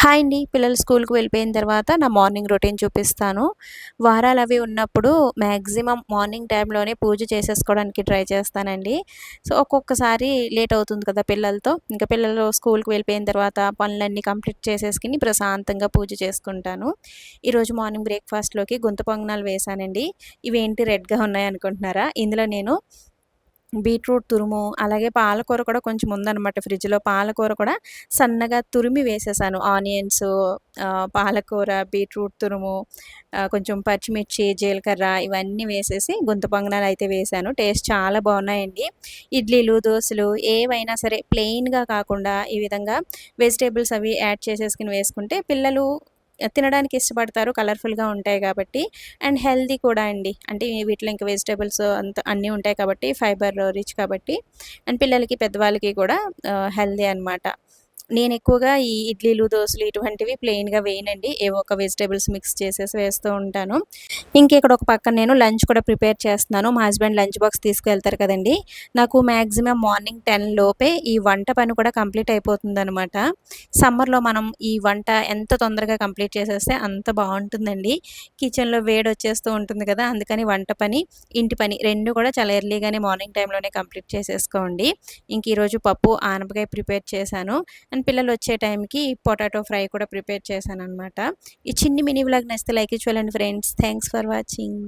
Hi అండి. పిల్లలు స్కూల్‌కి వెళ్ళిపోయిన తర్వాత నా మార్నింగ్ రొటీన్ చూపిస్తాను. వారాలవి ఉన్నప్పుడు మాక్సిమం మార్నింగ్ టైంలోనే పూజ చేసేసుకోవడానికి ట్రై చేస్తానండి. సో, ఒక్కొక్కసారి లేట్ అవుతుంది కదా పిల్లలతో. ఇంకా పిల్లలు స్కూల్‌కి వెళ్ళిపోయిన తర్వాత పనులన్నీ కంప్లీట్ చేసేసుకొని ప్రశాంతంగా పూజ చేసుకుంటాను. ఈరోజు మార్నింగ్ బ్రేక్‌ఫాస్ట్‌లోకి గుంత పొంగనాలు వేశానండి. ఇవేంటి రెడ్‌గా ఉన్నాయనుకుంటున్నారా? ఇందులో నేను బీట్రూట్ తురుము, అలాగే పాలకూర కూడా కొంచెం ఉందనమాట ఫ్రిడ్జ్‌లో. పాలకూర కూడా సన్నగా తురిమి వేసేసాను. ఆనియన్సు, పాలకూర, బీట్రూట్ తురుము, కొంచెం పచ్చిమిర్చి, జీలకర్ర ఇవన్నీ వేసేసి గుంత పొంగనాలైతే వేశాను. టేస్ట్ చాలా బాగున్నాయండి. ఇడ్లీలు, దోసలు ఏవైనా సరే ప్లెయిన్‌గా కాకుండా ఈ విధంగా వెజిటబుల్స్ అవి యాడ్ చేసేసుకొని వేసుకుంటే పిల్లలు తినడానికి ఇష్టపడతారు. కలర్‌ఫుల్‌గా ఉంటాయి కాబట్టి. అండ్ హెల్తీ కూడా అండి. అంటే వీటిలో ఇంకా వెజిటబుల్స్ అన్నీ ఉంటాయి కాబట్టి ఫైబర్ రిచ్ కాబట్టి అండ్ పిల్లలకి, పెద్దవాళ్ళకి కూడా హెల్తీ అనమాట. నేనెక్కువగా ఈ ఇడ్లీలు, దోసలు ఇటువంటివి ప్లెయిన్‌గా వేయనండి. ఏవో ఒక వెజిటబుల్స్ మిక్స్ చేసేసి వేస్తూ ఉంటాను. ఇంకిక్కడ ఒక పక్కన నేను లంచ్ కూడా ప్రిపేర్ చేస్తున్నాను. మా హస్బెండ్ లంచ్ బాక్స్ తీసుకెళ్తారు కదండీ! నాకు మాక్సిమం మార్నింగ్ 10 లోపే ఈ వంట పని కూడా కంప్లీట్ అయిపోతుందనమాట. సమ్మర్‌లో మనం ఈ వంట ఎంత తొందరగా కంప్లీట్ చేసేస్తే అంత బావుంటుందండి. కిచెన్‌లో వేడొచ్చేస్తూ ఉంటుంది కదా! అందుకని వంట పని, ఇంటి పని 2 కూడా చాలా ఎర్లీగానే మార్నింగ్ టైమ్‌లోనే కంప్లీట్ చేసేసుకోండి. ఇంక ఈరోజు పప్పు, ఆనపకాయ ప్రిపేర్ చేశాను. అండ్ పిల్లలొచ్చే టైంకి పొటాటో ఫ్రై కూడా ప్రిపేర్ చేశాననమాట. ఈ చిన్ని మినీ వ్లాగ్ నచ్చితే లైక్ ఇచ్చి వెళ్ళండి ఫ్రెండ్స్. Thanks for watching.